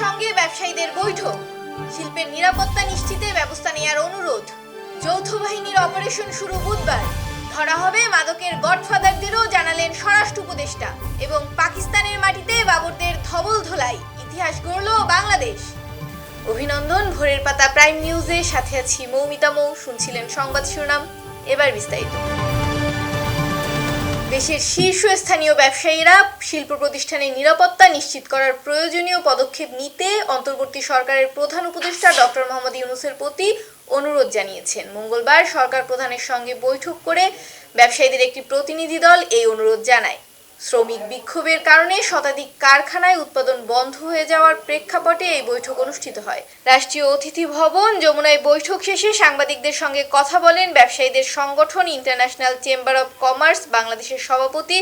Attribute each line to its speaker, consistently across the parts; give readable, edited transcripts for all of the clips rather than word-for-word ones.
Speaker 1: সঙ্গে ব্যবসায়ীদের বৈঠক, শিল্পের নিরাপত্তা নিশ্চিতে ব্যবস্থা নেওয়ার অনুরোধ। যৌথ বাহিনীর অপারেশন শুরু বুধবার, ধরা হবে মাদকের গডফাদারদেরও জানালেন স্বরাষ্ট্র উপদেষ্টা। এবং পাকিস্তানের মাটিতে বাবরদের ধবল ধোলাই, ইতিহাস গড়ল বাংলাদেশ। অভিনন্দন, ভোরের পাতা প্রাইম নিউজে সাথে আছি মৌমিতা মৌ। শুনছিলেন সংবাদ শিরোনাম, এবার বিস্তারিত। দেশের শীর্ষস্থানীয় ব্যবসায়ীরা শিল্প প্রতিষ্ঠানের নিরাপত্তা নিশ্চিত করার প্রয়োজনীয় পদক্ষেপ নিতে অন্তর্বর্তী সরকারের প্রধান উপদেষ্টা ডক্টর মোহাম্মদ ইউনূসের প্রতি অনুরোধ জানিয়েছেন। মঙ্গলবার সরকার প্রধানের সঙ্গে বৈঠক করে ব্যবসায়ীদের একটি প্রতিনিধি দল এই অনুরোধ জানায়। শ্রমিক বিক্ষোভের কারণে শতাধিক কারখানায় উৎপাদন বন্ধ হয়ে যাওয়ার প্রেক্ষাপটে এই বৈঠক অনুষ্ঠিত হয়। রাষ্ট্রীয় অতিথি ভবন যমুনায় বৈঠক শেষে সাংবাদিকদের সঙ্গে কথা বলেন ব্যবসায়ীদের সংগঠন ইন্টারন্যাশনাল চেম্বার অব কমার্স বাংলাদেশের সভাপতি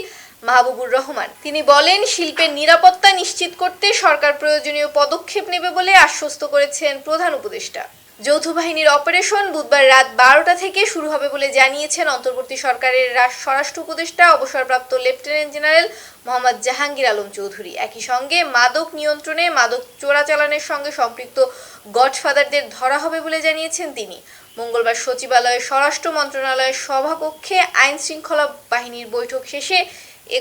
Speaker 1: মাহবুবুর রহমান। তিনি বলেন, শিল্পের নিরাপত্তা নিশ্চিত করতে সরকার প্রয়োজনীয় পদক্ষেপ নেবে বলে আশ্বস্ত করেছেন প্রধান উপদেষ্টা। যৌথ বাহিনীর অপারেশন বুধবার রাত 12টা থেকে শুরু হবে বলে জানিয়েছেন অন্তর্বর্তী সরকারের স্বরাষ্ট্র উপদেষ্টা অবসরপ্রাপ্ত লেফটেন্যান্ট জেনারেল মোহাম্মদ জাহাঙ্গীর আলম চৌধুরী। একই সঙ্গে মাদক নিয়ন্ত্রণে মাদক চোরাচালানের সঙ্গে সম্পৃক্ত গডফাদারদের ধরা হবে বলে জানিয়েছেন তিনি। মঙ্গলবার সচিবালয়ে স্বরাষ্ট্র মন্ত্রণালয়ের সভাকক্ষে আইন শৃঙ্খলা বাহিনীর বৈঠক শেষে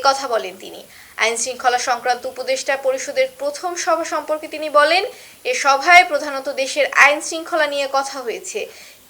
Speaker 1: কথা বলেন তিনি। আইন শৃঙ্খলা সংক্রান্ত উপদেষ্টা পরিষদের প্রথম সভা সম্পর্কে তিনি বলেন, এ সভায় প্রধানত দেশের আইন শৃঙ্খলা নিয়ে কথা হয়েছে।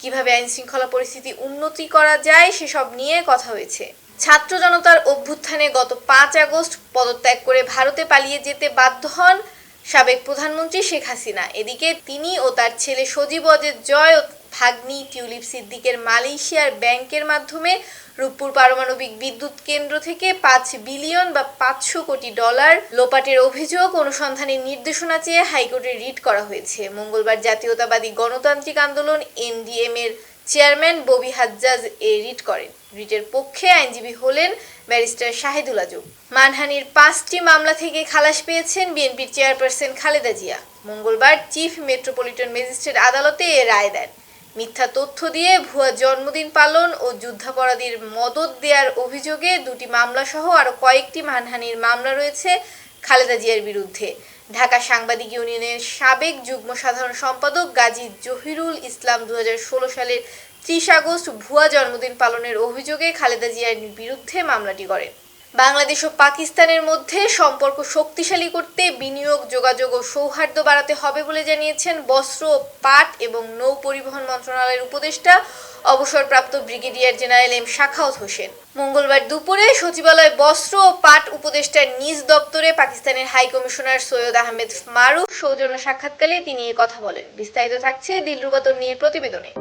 Speaker 1: কিভাবে আইন শৃঙ্খলা পরিস্থিতি উন্নতি করা যায় সেসব নিয়ে কথা হয়েছে। ছাত্র জনতার অভ্যুত্থানে গত 5 আগস্ট পদত্যাগ করে ভারতে পালিয়ে যেতে বাধ্য হন সাবেক প্রধানমন্ত্রী শেখ হাসিনা। এদিকে তিনি ও তার ছেলে সজীব ওয়াজেদ জয় ও ভাগ্নি টিউলিপ সিদ্দিকের মালয়েশিয়ার ব্যাংকের মাধ্যমে রূপপুর পারমাণবিক বিদ্যুৎ কেন্দ্র থেকে 5 বিলিয়ন বা $500 কোটি লোপাটের অভিযোগ অনুসন্ধানের নির্দেশনা চেয়ে হাইকোর্টে রিট করা হয়েছে। মঙ্গলবার জাতীয়তাবাদী গণতান্ত্রিক আন্দোলন এনডিএম এর চেয়ারম্যান ববি হাজ্জাজ রিট করেন। রিটের পক্ষে আইনজীবী হলেন ব্যারিস্টার শাহিদুল আজম। মানহানির 5টি মামলা থেকে খালাস পেয়েছেন বিএনপির চেয়ারপারসন খালেদা জিয়া। মঙ্গলবার চিফ মেট্রোপলিটন ম্যাজিস্ট্রেট আদালতে এ রায় দেন। মিথ্যা তথ্য দিয়ে ভুয়া জন্মদিন পালন ও যুদ্ধাপরাধীর মদদ দেওয়ার অভিযোগে 2টি মামলা সহ আরও কয়েকটি মানহানির মামলা রয়েছে খালেদা জিয়ার বিরুদ্ধে। ঢাকা সাংবাদিক ইউনিয়নের সাবেক যুগ্ম সাধারণ সম্পাদক গাজী জহিরুল ইসলাম 2016 সালের 30 আগস্ট ভুয়া জন্মদিন পালনের অভিযোগে খালেদা জিয়ার বিরুদ্ধে মামলাটি করেন। বাংলাদেশ ও পাকিস্তানের মধ্যে সম্পর্ক শক্তিশালী করতে বিনিয়োগ, যোগাযোগ ও সৌহার্দ্য বাড়াতে হবে বলে জানিয়েছেন বস্ত্র, পাট এবং নৌ পরিবহন মন্ত্রণালয়ের উপদেষ্টা অবসরপ্রাপ্ত brigadier general M Shakhawat Hossain. মঙ্গলবার দুপুরে সচিবালয় বস্ত্র ও পাট উপদেষ্টার নিজ দপ্তরে পাকিস্তানের হাই কমিশনার সৈয়দ আহমেদ মারুফ সৌজন্য সাক্ষাৎকালে তিনি এই কথা বলেন। বিস্তারিত থাকছে দিলরুবা তন্নির প্রতিবেদনে।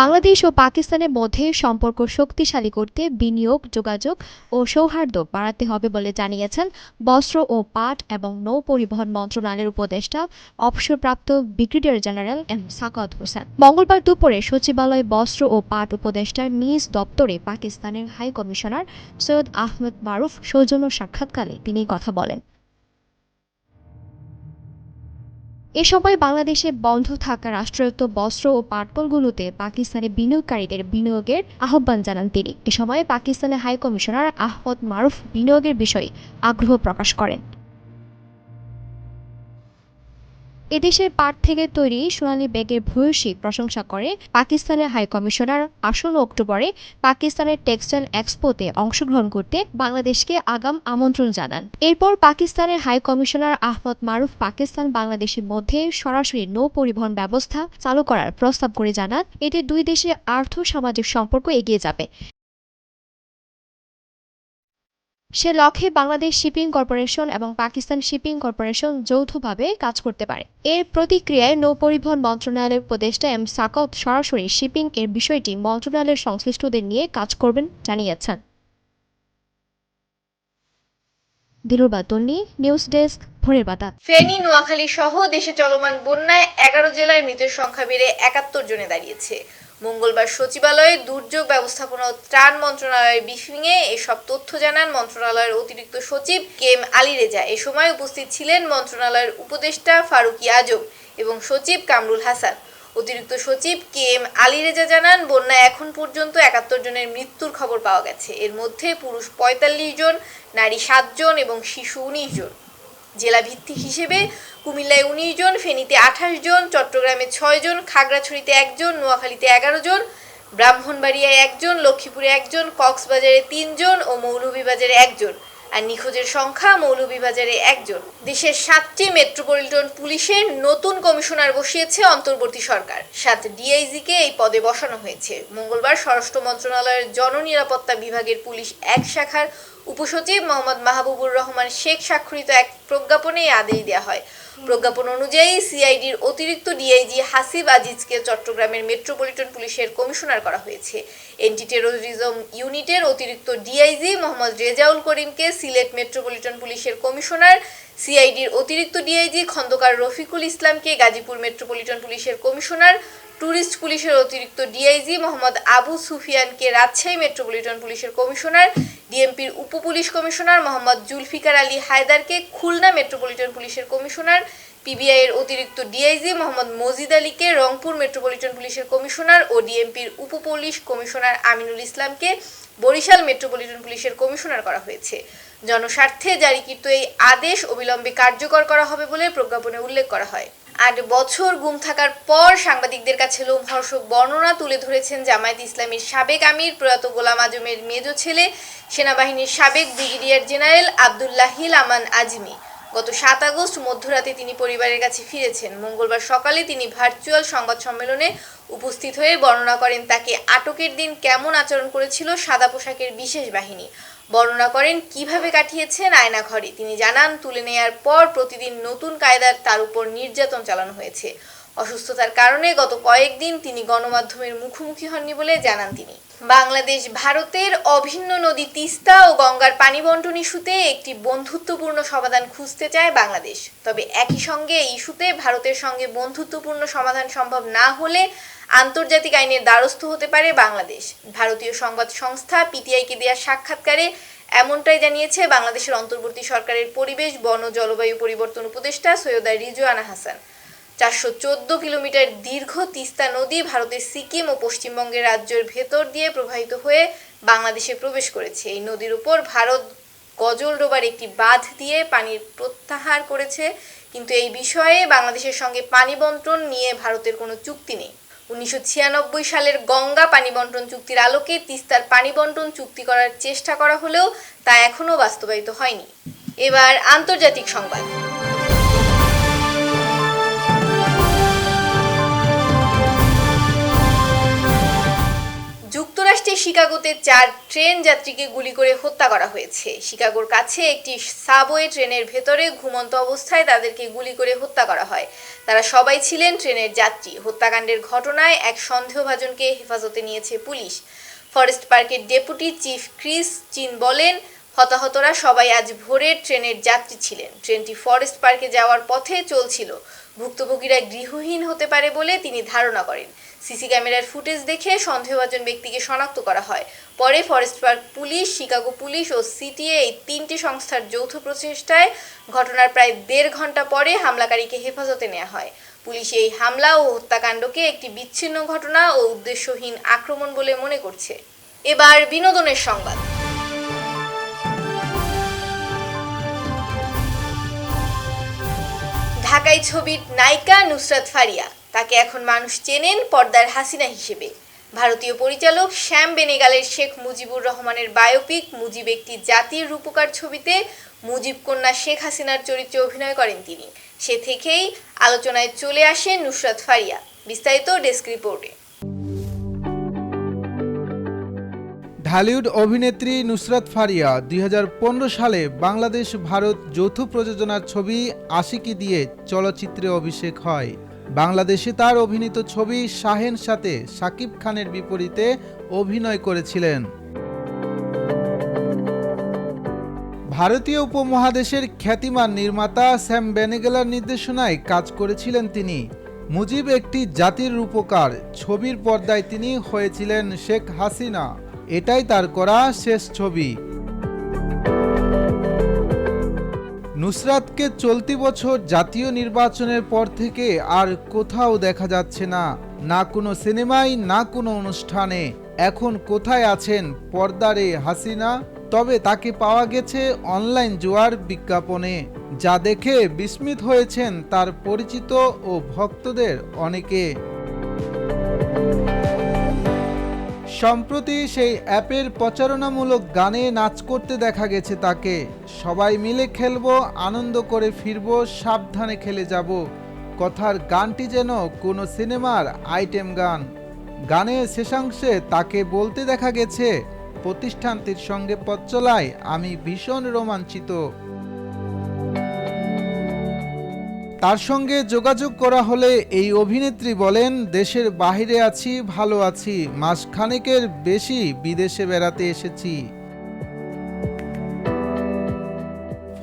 Speaker 2: বাংলাদেশ ও পাকিস্তানের মধ্যে সম্পর্ক শক্তিশালী করতে বিনিয়োগ, যোগাযোগ ও সৌহার্দ্য বাড়াতে হবে বলে জানিয়েছেন বস্ত্র ও পাট এবং নৌ পরিবহন মন্ত্রণালয়ের উপদেষ্টা অবসরপ্রাপ্ত brigadier general M Shakhawat Hossain. মঙ্গলবার দুপুরে সচিবালয় বস্ত্র ও পাট উপদেষ্টার নিজ দপ্তরে পাকিস্তানের হাই কমিশনার সৈয়দ আহমেদ মারুফ সৌজন্য সাক্ষাৎকালে তিনি কথা বলেন। এ সময় বাংলাদেশে বন্ধ থাকা রাষ্ট্রায়ত্ত বস্ত্র ও পাটকলগুলোতে পাকিস্তানি বিনিয়োগকারীদের বিনিয়োগের আহ্বান জানান তিনি। এ সময় পাকিস্তানের হাই কমিশনার আহমদ মারুফ বিনিয়োগের বিষয়ে আগ্রহ প্রকাশ করেন। এদেশের পাট থেকে তৈরি সোনালী ব্যাগের ভূয়সী প্রশংসা করে পাকিস্তানের হাই কমিশনার আসন্ন অক্টোবরে পাকিস্তানের টেক্সটাইল এক্সপোতে অংশগ্রহণ করতে বাংলাদেশকে আগাম আমন্ত্রণ জানান। এরপর পাকিস্তানের হাই কমিশনার আহমদ মারুফ পাকিস্তান বাংলাদেশের মধ্যে সরাসরি নৌ পরিবহন ব্যবস্থা চালু করার প্রস্তাব করে জানান, এতে দুই দেশের আর্থ-সামাজিক সম্পর্ক এগিয়ে যাবে। সে লক্ষ্যে বাংলাদেশ শিপিং কর্পোরেশন এবং পাকিস্তান শিপিং কর্পোরেশন যৌথভাবে কাজ করতে পারে। এর প্রতিক্রিয়ায় নৌপরিবহন মন্ত্রণালয়ের উপদেষ্টা এম শাখাওয়াত সরাসরি শিপিং এর বিষয়টি মন্ত্রণালয়ের সংশ্লিষ্টদের নিয়ে কাজ করবেন জানিয়েছেন। দিলরুবা তন্নি, নিউজ ডেস্ক, ভোরের পাতা।
Speaker 1: ফেনী, নোয়াখালী সহ দেশে চলমান বন্যায় 11 জেলায় মৃতের সংখ্যা বেড়ে 71 জনে দাঁড়িয়েছে। মঙ্গলবার সচিবালয়ে দুর্যোগ ব্যবস্থাপনা ও ত্রাণ মন্ত্রণালয়ের ব্রিফিংয়ে এসব তথ্য জানান মন্ত্রণালয়ের অতিরিক্ত সচিব কে এম আলী রেজা। এ সময় উপস্থিত ছিলেন মন্ত্রণালয়ের উপদেষ্টা ফারুকি আজম এবং সচিব কামরুল হাসান। অতিরিক্ত সচিব কে এম আলী রেজা জানান, বন্যায় এখন পর্যন্ত 71 জনের মৃত্যুর খবর পাওয়া গেছে। এর মধ্যে পুরুষ 45 জন, নারী 7 জন এবং শিশু 19 জন। জেলা ভিত্তিক হিসেবে কুমিল্লায় ১৯ জন, ফেনীতে ২৮ জন, চট্টগ্রামে ৬ জন, খাগড়াছড়িতে ১ জন, নোয়াখালীতে ১১ জন, ব্রাহ্মণবাড়িয়ায় ১ জন, লক্ষ্মীপুরে ১ জন, কক্সবাজারে ৩ জন ও মৌলভীবাজারে ১ জন। আর নিখোঁজের সংখ্যা মৌলভীবাজারে ১ জন। দেশের ৭টি মেট্রোপলিটন পুলিশের নতুন কমিশনার বসিয়েছে অন্তর্বর্তী সরকার। ৭ ডিআইজিকে এই পদে বসানো হয়েছে। মঙ্গলবার স্বরাষ্ট্র মন্ত্রণালয়ের জননিরাপত্তা বিভাগের পুলিশ ১ শাখার উপসচিব মোহাম্মদ মাহবুবুর রহমান শেখ স্বাক্ষরিত এক প্রজ্ঞাপনে এই আদেশ দেওয়া হয়। প্রজ্ঞাপন অনুযায়ী সিআইডির অতিরিক্ত ডিআইজি হাসিব আজিজকে চট্টগ্রামের মেট্রোপলিটন পুলিশের কমিশনার করা হয়েছে। এন্টি টেরোরিজম ইউনিটের অতিরিক্ত ডিআইজি মোহাম্মদ রেজাউল করিমকে সিলেট মেট্রোপলিটন পুলিশের কমিশনার, সিআইডির অতিরিক্ত ডিআইজি খন্দকার রফিকুল ইসলামকে গাজীপুর মেট্রোপলিটন পুলিশের কমিশনার, ট্যুরিস্ট পুলিশের অতিরিক্ত ডিআইজি মোহাম্মদ আবু সুফিয়ানকে রাজশাহী মেট্রোপলিটন পুলিশের কমিশনার, ডিএমপির উপপুলিশ কমিশনার মোহাম্মদ জুলফিকার আলী হায়দারকে খুলনা মেট্রোপলিটন পুলিশের কমিশনার, পিবিআই এর অতিরিক্ত ডিআইজি মোহাম্মদ মজিদ আলীকে রংপুর মেট্রোপলিটন পুলিশের কমিশনার ও ডিএমপির উপপুলিশ কমিশনার আমিনুল ইসলামকে বরিশাল মেট্রোপলিটন পুলিশের কমিশনার করা হয়েছে। জনস্বার্থে জারিকৃত এই আদেশ অবিলম্বে কার্যকর করা হবে বলে প্রজ্ঞাপনে উল্লেখ করা হয়। ৮ বছর গুম থাকার পর সাংবাদিকদের কাছে লোমহর্ষক বর্ণনা তুলে ধরেছেন জামায়াত ইসলামীর সাবেক আমির প্রয়াত গোলাম আজমের মেজ ছেলে, সেনাবাহিনীর সাবেক ব্রিগেডিয়ার জেনারেল আব্দুল্লাহিল আমান আজমি। গত ৭ আগস্ট মধ্যরাতে তিনি পরিবারের কাছে ফিরেছেন। মঙ্গলবার সকালে তিনি ভার্চুয়াল সংবাদ সম্মেলনে উপস্থিত হয়ে বর্ণনা করেন তাকে আটকের দিন কেমন আচরণ করেছিল সাদা পোশাকের বিশেষ বাহিনী। বর্ণনা করেন কিভাবে কাটিয়েছেন আয়নাঘরে। তিনি জানান, তুলে নেয়ার পর প্রতিদিন নতুন কায়দার তার উপর নির্যাতন চালানো হয়েছে। অসুস্থতার কারণে গত কয়েকদিন তিনি গণমাধ্যমের মুখোমুখি হননি বলে জানান তিনি। বাংলাদেশ ভারতের অভিন্ন নদী তিস্তা ও গঙ্গার পানি বন্টন ইস্যুতে একটি বন্ধুত্বপূর্ণ সমাধান খুঁজতে চায় বাংলাদেশ। তবে একই সঙ্গে এই ইস্যুতে ভারতের সঙ্গে বন্ধুত্বপূর্ণ সমাধান সম্ভব না হলে আন্তর্জাতিক আইনের দ্বারস্থ হতে পারে বাংলাদেশ। ভারতীয় সংবাদ সংস্থা পিটিআইকে দেওয়া সাক্ষাৎকারে এমনটাই জানিয়েছে বাংলাদেশের অন্তর্বর্তী সরকারের পরিবেশ, বন ও জলবায়ু পরিবর্তন উপদেষ্টা সৈয়দা রিজওয়ানা হাসান। ৪১৪ কিলোমিটার দীর্ঘ তিস্তা নদী ভারতের সিকিম ও পশ্চিমবঙ্গের রাজ্যের ভেতর দিয়ে প্রবাহিত হয়ে বাংলাদেশে প্রবেশ করেছে। এই নদীর উপর ভারত গজলডোবার একটি বাঁধ দিয়ে পানি প্রত্যাহার করেছে, কিন্তু এই বিষয়ে বাংলাদেশের সঙ্গে পানি বন্টন নিয়ে ভারতের কোনো চুক্তি নেই। ১৯৯৬ সালের গঙ্গা পানি বন্টন চুক্তির আলোকে তিস্তার পানি বন্টন চুক্তি করার চেষ্টা করা হলেও তা এখনও বাস্তবায়িত হয়নি। এবার আন্তর্জাতিক সংবাদ। যুক্তরাষ্ট্রের শিকাগোতে ৪ ট্রেন যাত্রীকে গুলি করে হত্যা করা হয়েছে। শিকাগোর কাছে একটি সাবওয়ে ট্রেনের ভেতরে ঘুমন্ত অবস্থায় তাদেরকে গুলি করে হত্যা করা হয়। তারা সবাই ছিলেন ট্রেনের যাত্রী। হত্যাকাণ্ডের ঘটনায় এক সন্দেহভাজনকে হেফাজতে নিয়েছে পুলিশ। ফরেস্ট পার্কের ডেপুটি চিফ ক্রিস চিন বলেন, হতাহতরা সবাই আজ ভোরে ট্রেনের যাত্রী ছিলেন। ট্রেনটি ফরেস্ট পার্কে যাওয়ার পথে চলছিল। ভুক্তভোগীরা গৃহহীন হতে পারে বলে তিনি ধারণা করেন। সিসি ক্যামেরার ফুটেজ দেখে সন্দেহভাজন ব্যক্তিকে শনাক্ত করা হয়। পরে Forest Park police, Chicago police ও সিটিএ এই ৩টি সংস্থার যৌথ প্রচেষ্টায় ঘটনার প্রায় ১.৫ ঘন্টা পরে হামলাকারীকে হেফাজতে নেওয়া হয়। পুলিশ এই হামলা ও হত্যাকাণ্ডকে একটি বিচ্ছিন্ন ঘটনা ও উদ্দেশ্যহীন আক্রমণ বলে মনে করছে। এবার বিনোদনের সংবাদ। ঢাকাই ছবির নায়িকা নুসরাত ফারিয়া, তাকে এখন মানুষ চেনেন পর্দার হাসিনা হিসেবে। ভারতীয় পরিচালক শ্যাম বেনেগালের শেখ মুজিবুর রহমানের বায়োপিক মুজিব একটি জাতির রূপকার ছবিতে মুজিব কন্যা শেখ হাসিনার চরিত্রে অভিনয় করেন তিনি। সে থেকেই আলোচনায় চলে আসেন নুসরাত ফারিয়া। বিস্তারিত ডেস্ক রিপোর্টে।
Speaker 3: ঢালিউড অভিনেত্রী নুসরাত ফারিয়া ২০১৫ সালে বাংলাদেশ ভারত যৌথ প্রযোজনার ছবি আশিকি দিয়ে চলচ্চিত্রে অভিষেক হয়। বাংলাদেশে তার অভিনীত ছবি শাহেন সাথে শাকিব খানের বিপরীতে অভিনয় করেছিলেন। ভারতীয় উপমহাদেশের খ্যাতিমান নির্মাতা শ্যাম বেনেগালের নির্দেশনায় কাজ করেছিলেন তিনি। মুজিব একটি জাতির রূপকার ছবির পর্দায় তিনি হয়েছিলেন শেখ হাসিনা। এটাই তার করা শেষ ছবি। নুসরাতকে চলতি বছর জাতীয় নির্বাচনের পর থেকে আর কোথাও দেখা যাচ্ছে না, না কোনো সিনেমায় না কোনো অনুষ্ঠানে। এখন কোথায় আছেন পর্দার এই হাসিনা? তবে তাকে পাওয়া গেছে অনলাইন জুয়ার বিজ্ঞাপনে। যা দেখে বিস্মিত হয়েছেন তার পরিচিত ও ভক্তদের অনেকে। সম্প্রতি সেই অ্যাপের প্রচারণামূলক গানে নাচ করতে দেখা গেছে তাকে। সবাই মিলে খেলবো, আনন্দ করে ফিরবো, সাবধানে খেলে যাব, কথার গানটি যেন কোনো সিনেমার আইটেম গান। গানের শেষাংশে তাকে বলতে দেখা গেছে, প্রতিষ্ঠানটির সঙ্গে পথ চলায় আমি ভীষণ রোমাঞ্চিত। তার সঙ্গে যোগাযোগ করা হলে এই অভিনেত্রী বলেন, দেশের বাইরে আছি, ভালো আছি, মাসখানেকের বেশি বিদেশে বেড়াতে এসেছি।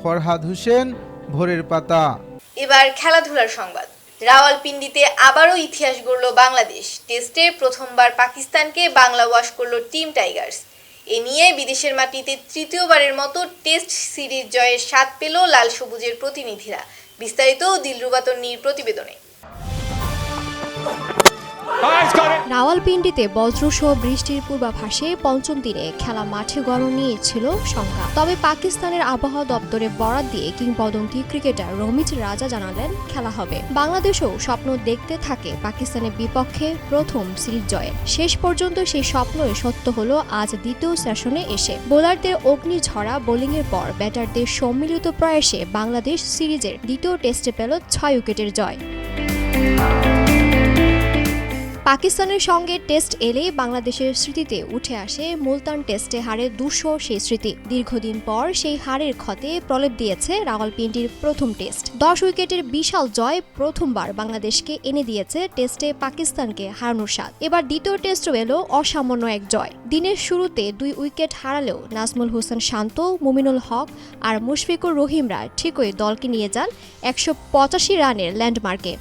Speaker 3: ফরহাদ হোসেন, ভোরের পাতা।
Speaker 1: এবার খেলাধুলার সংবাদ। রাওয়ালপিন্ডিতে আবারও ইতিহাস গড়ল বাংলাদেশ। টেস্টে প্রথমবার পাকিস্তানকে বাংলা ওয়াশ করল টিম টাইগার্স। এ নিয়ে বিদেশের মাটিতে তৃতীয়বারের মতো টেস্ট সিরিজ জয়ের স্বাদ পেল লাল সবুজের প্রতিনিধিরা। বিস্তারিত দিলরুবা তন্নির প্রতিবেদনে।
Speaker 2: রাওয়ালপিন্ডিতে বজ্রসহ বৃষ্টির পূর্বাভাসে পঞ্চম দিনে খেলা মাঠে গড়ন নিয়েছিল শঙ্কা। তবে পাকিস্তানের আবহাওয়া দপ্তরে বরাত দিয়ে কিংবদন্তি ক্রিকেটার রমিজ রাজা জানালেন খেলা হবে। বাংলাদেশও স্বপ্ন দেখতে থাকে পাকিস্তানের বিপক্ষে প্রথম সিরিজ জয়ের। শেষ পর্যন্ত সেই স্বপ্নই সত্য হলো আজ দ্বিতীয় সেশনে এসে। বোলারদের অগ্নিঝরা বোলিংয়ের পর ব্যাটারদের সম্মিলিত প্রয়াসে বাংলাদেশ সিরিজের দ্বিতীয় টেস্টে পেল 6 উইকেটের জয়। পাকিস্তানের সঙ্গে টেস্ট এলেই বাংলাদেশের স্মৃতিতে উঠে আসে মুলতান টেস্টে হারের দুঃসহ সেই স্মৃতি। দীর্ঘদিন পর সেই হারের ক্ষতে প্রলেপ দিয়েছে রাওয়ালপিন্ডির প্রথম টেস্ট। 10 উইকেটের বিশাল জয় প্রথমবার বাংলাদেশকে এনে দিয়েছে টেস্টে পাকিস্তানকে হারানোর স্বাদ। এবার দ্বিতীয় টেস্টও এলো অসামান্য এক জয়। দিনের শুরুতে 2 উইকেট হারালেও নাজমুল হোসেন শান্ত, মুমিনুল হক আর মুশফিকুর রহিমরা ঠিকই দলকে নিয়ে যান 185 রানের ল্যান্ডমার্কে।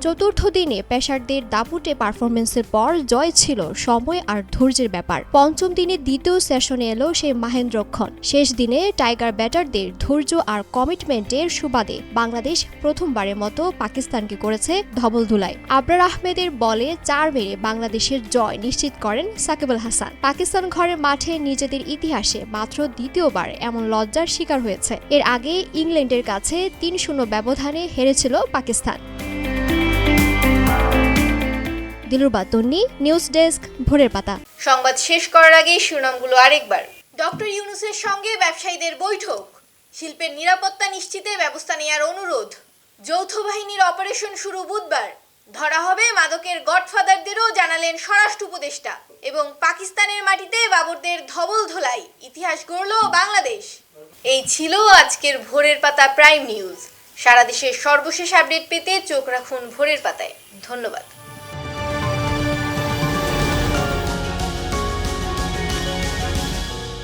Speaker 2: চতুর্থ দিনে পেসারদের দাপুটে পারফরমেন্সের পর জয় ছিল সময় আর ধৈর্যের ব্যাপার। পঞ্চম দিনে দ্বিতীয় সেশনে এলো সেই মাহেন্দ্রক্ষণ। শেষ দিনে টাইগার ব্যাটারদের ধৈর্য আর কমিটমেন্টের সুবাদে বাংলাদেশ প্রথমবারের মতো পাকিস্তানকে করেছে ধবলধুলাই। আবরার আহমেদের বলে 4 মেরে বাংলাদেশের জয় নিশ্চিত করেন সাকিব আল হাসান। পাকিস্তান ঘরের মাঠে নিজেদের ইতিহাসে মাত্র দ্বিতীয়বার এমন লজ্জার শিকার হয়েছে। এর আগে ইংল্যান্ডের কাছে 3-0 ব্যবধানে হেরেছিল পাকিস্তান। দিলরুবা তন্নি, নিউজ ডেস্ক, ভোরের পাতা।
Speaker 1: সংবাদ শেষ করার আগে শিরোনামগুলো আরেকবার। ডক্টর ইউনূসের সঙ্গে ব্যবসায়ীদের বৈঠক। শিল্পের নিরাপত্তা নিশ্চিতে ব্যবস্থা নেওয়ার অনুরোধ। যৌথ বাহিনীর অপারেশন শুরু বুধবার। ধরা হবে মাদকের গডফাদারদেরও জানালেন স্বরাষ্ট্র উপদেষ্টা। এবং পাকিস্তানের মাটিতে বাবরদের ধবল ধোলাই, ইতিহাস গড়ল বাংলাদেশ। এই ছিল আজকের ভোরের পাতা প্রাইম নিউজ। সারা দেশের সর্বশেষ আপডেট পেতে চোখ রাখুন ভোরের পাতায়। ধন্যবাদ।